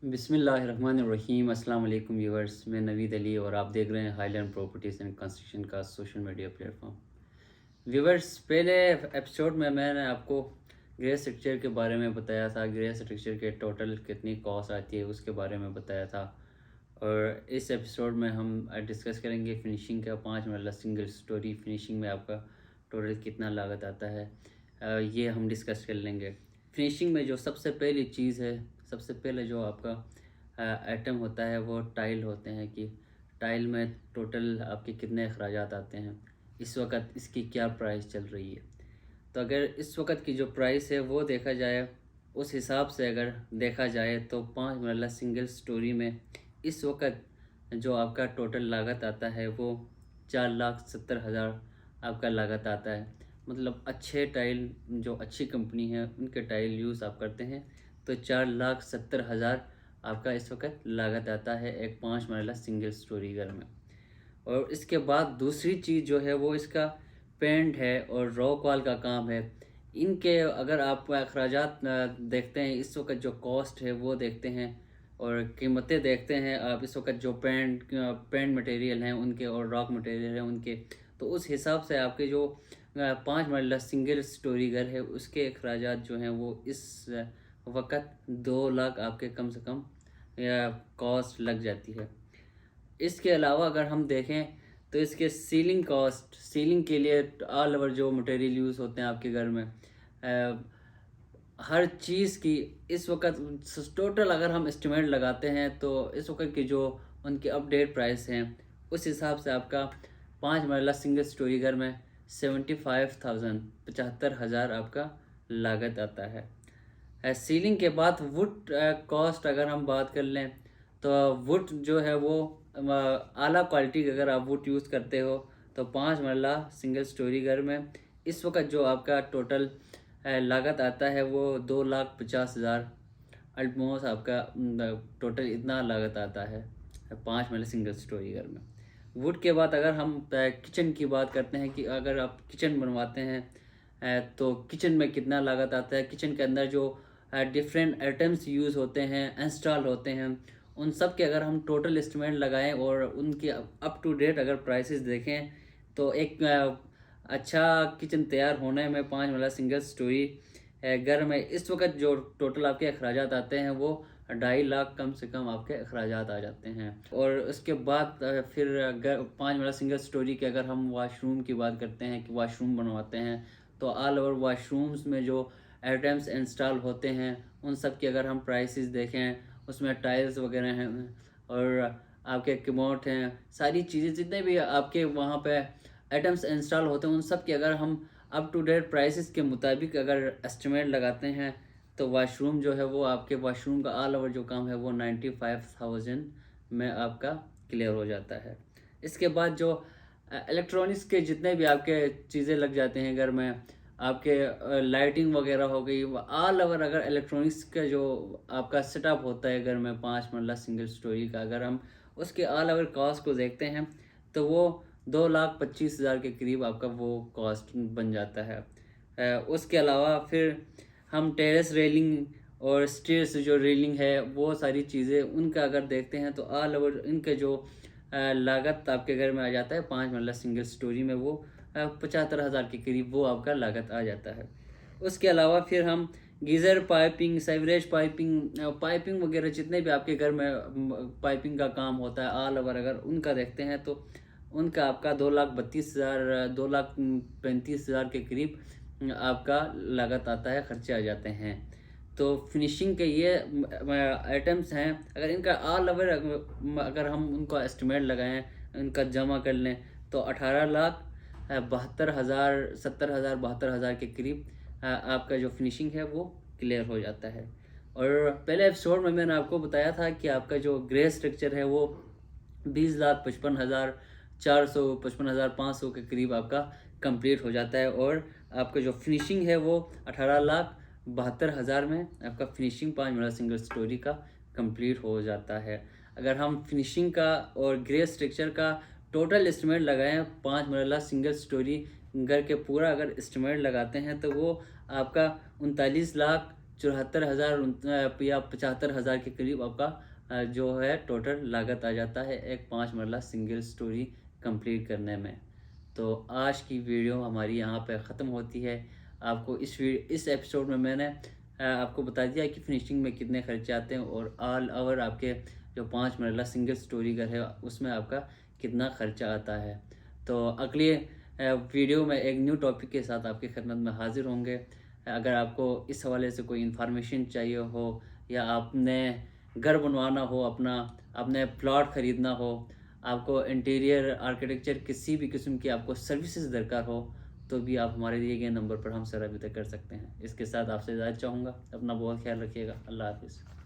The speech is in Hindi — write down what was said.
बिस्मिल्लाहिर्रहमानिर्रहीम। अस्सलाम वालेकुम व्यूअर्स, मैं नवीद अली और आप देख रहे हैं हाईलैंड प्रॉपर्टीज़ एंड कंस्ट्रक्शन का सोशल मीडिया प्लेटफॉर्म। व्यूअर्स, पहले एपिसोड में मैंने आपको ग्रे स्ट्रक्चर के बारे में बताया था। ग्रे स्ट्रक्चर के टोटल कितनी कॉस्ट आती है उसके बारे में बताया था। और इस एपिसोड में हम डिस्कस करेंगे फिनिशिंग का। 5 मरला सिंगल स्टोरी फिनिशिंग में आपका टोटल कितना लागत आता है, ये हम डिस्कस कर लेंगे। फिनिशिंग में जो सबसे पहली चीज़ है, सबसे पहले जो आपका आइटम होता है वो टाइल होते हैं कि टाइल में टोटल आपके कितने अखराजात आते हैं, इस वक्त इसकी क्या प्राइस चल रही है। तो अगर इस वक्त की जो प्राइस है वो देखा जाए, उस हिसाब से अगर देखा जाए तो 5 मरला सिंगल स्टोरी में इस वक्त जो आपका टोटल लागत आता है वो 4,70,000 आपका लागत आता है। मतलब अच्छे टाइल, जो अच्छी कंपनी है उनके टाइल यूज़ आप करते हैं तो 4,70,000 आपका इस वक्त लागत आता है एक 5 मरला सिंगल स्टोरी घर में। और इसके बाद दूसरी चीज़ जो है वो इसका पेंट है और रॉक वॉल का काम है। इनके अगर आप अखराजात देखते हैं, इस वक्त जो कॉस्ट है वो देखते हैं और कीमतें देखते हैं आप, इस वक्त जो पेंट मटेरियल हैं उनके और रॉक मटेरियल हैं उनके, तो उस हिसाब से आपके जो 5 मरला सिंगल स्टोरी घर है उसके अखराजात जो हैं वो इस वक्त 2 लाख आपके कम से कम या कॉस्ट लग जाती है। इसके अलावा अगर हम देखें तो इसके सीलिंग कॉस्ट, सीलिंग के लिए ऑल ओवर जो मटेरियल यूज़ होते हैं आपके घर में, हर चीज़ की इस वक्त टोटल अगर हम एस्टिमेट लगाते हैं तो इस वक्त की जो उनकी अपडेट प्राइस हैं उस हिसाब से आपका 5 मरला सिंगल स्टोरी घर में 75,000 75,000 आपका लागत आता है। सीलिंग के बाद वुड कॉस्ट अगर हम बात कर लें तो वुड जो है वो आला क्वालिटी का अगर आप वुड यूज़ करते हो तो 5 मरला सिंगल स्टोरी घर में इस वक्त जो आपका टोटल लागत आता है वो 2,50,000 ऑलमोस्ट आपका टोटल इतना लागत आता है 5 मरला सिंगल स्टोरी घर में। वुड के बाद अगर हम किचन की बात करते हैं कि अगर आप किचन बनवाते हैं तो किचन में कितना लागत आता है। किचन के अंदर जो डिफरेंट आइटम्स यूज़ होते हैं, इंस्टॉल होते हैं, उन सब के अगर हम टोटल एस्टिमेट लगाएं और उनकी अप टू डेट अगर प्राइसेस देखें तो एक अच्छा किचन तैयार होने में 5 वाला सिंगल स्टोरी घर में इस वक्त जो टोटल आपके अखराजात आते हैं वो 2.5 लाख कम से कम आपके अखराजात आ जाते हैं। और उसके बाद फिर 5 वाला सिंगल स्टोरी के अगर हम वाशरूम की बात करते हैं कि वाशरूम बनवाते हैं तो ऑल ओवर वाशरूम्स में जो आइटम्स इंस्टॉल होते हैं उन सब की अगर हम प्राइसेस देखें, उसमें टाइल्स वगैरह हैं और आपके कमोड हैं, सारी चीज़ें जितने भी आपके वहाँ पे आइटम्स इंस्टॉल होते हैं उन सब के अगर हम अप टू डेट प्राइसेस के मुताबिक अगर एस्टिमेट लगाते हैं तो वाशरूम जो है वो आपके वाशरूम का ऑल ओवर जो काम है वो 95,000 में आपका क्लियर हो जाता है। इसके बाद जो इलेक्ट्रॉनिक्स के जितने भी आपके चीज़ें लग जाते हैं घर में, आपके लाइटिंग वगैरह हो गई, ऑल ओवर अगर इलेक्ट्रॉनिक्स का जो आपका सेटअप होता है घर में 5 मरला सिंगल स्टोरी का, अगर हम उसके ऑल ओवर कॉस्ट को देखते हैं तो वो 2,25,000 के करीब आपका वो कॉस्ट बन जाता है। उसके अलावा फिर हम टेरेस रेलिंग और स्टेयर्स जो रेलिंग है वो सारी चीज़ें उनका अगर देखते हैं तो ऑल ओवर इनके जो लागत आपके घर में आ जाता है 5 मरला सिंगल स्टोरी में वो 75,000 के करीब वो आपका लागत आ जाता है। उसके अलावा फिर हम गीज़र पाइपिंग, सीवरेज पाइपिंग वगैरह जितने भी आपके घर में पाइपिंग का काम होता है ऑल ओवर अगर उनका देखते हैं तो उनका आपका 2,32,000 2,35,000 के करीब आपका लागत आता है, खर्चे आ जाते हैं। तो फिनिशिंग के ये आइटम्स हैं, अगर इनका ऑल ओवर अगर हम उनको एस्टिमेट लगाएं, इनका जमा कर लें तो 18,72,000 70,000 72,000 के करीब आपका जो फिनिशिंग है वो क्लियर हो जाता है। और पहले एपिसोड में मैंने आपको बताया था कि आपका जो ग्रे स्ट्रक्चर है वो 20,55,000 400 55,500 के करीब आपका कंप्लीट हो जाता है और आपका जो फिनिशिंग है वो 18,72,000 में आपका फिनिशिंग 5 मरला सिंगल स्टोरी का कंप्लीट हो जाता है। अगर हम फिनिशिंग का और ग्रे स्ट्रक्चर का टोटल एस्टिमेट लगाएं 5 मरला सिंगल स्टोरी घर के पूरा अगर एस्टिमेट लगाते हैं तो वो आपका 74,000 या 75,000 के करीब आपका जो है टोटल लागत आ जाता है एक 5 मरला सिंगल स्टोरी कंप्लीट करने में। तो आज की वीडियो हमारी यहाँ पे ख़त्म होती है। आपको इस एपिसोड में मैंने आपको बता दिया कि फिनिशिंग में कितने खर्चे आते हैं और ऑल ओवर आपके जो 5 मरला सिंगल स्टोरी घर है उसमें आपका कितना खर्चा आता है। तो अगली वीडियो में एक न्यू टॉपिक के साथ आपकी खिदमत में हाजिर होंगे। अगर आपको इस हवाले से कोई इन्फॉर्मेशन चाहिए हो या आपने घर बनवाना हो, अपना आपने प्लॉट ख़रीदना हो, आपको इंटीरियर आर्किटेक्चर किसी भी किस्म की आपको सर्विसेज दरकार हो, तो भी आप हमारे दिए गए नंबर पर हमसे रब्ता कर सकते हैं। इसके साथ आपसे इजाज़त चाहूँगा। अपना बहुत ख्याल रखिएगा। अल्लाह हाफ़िज़।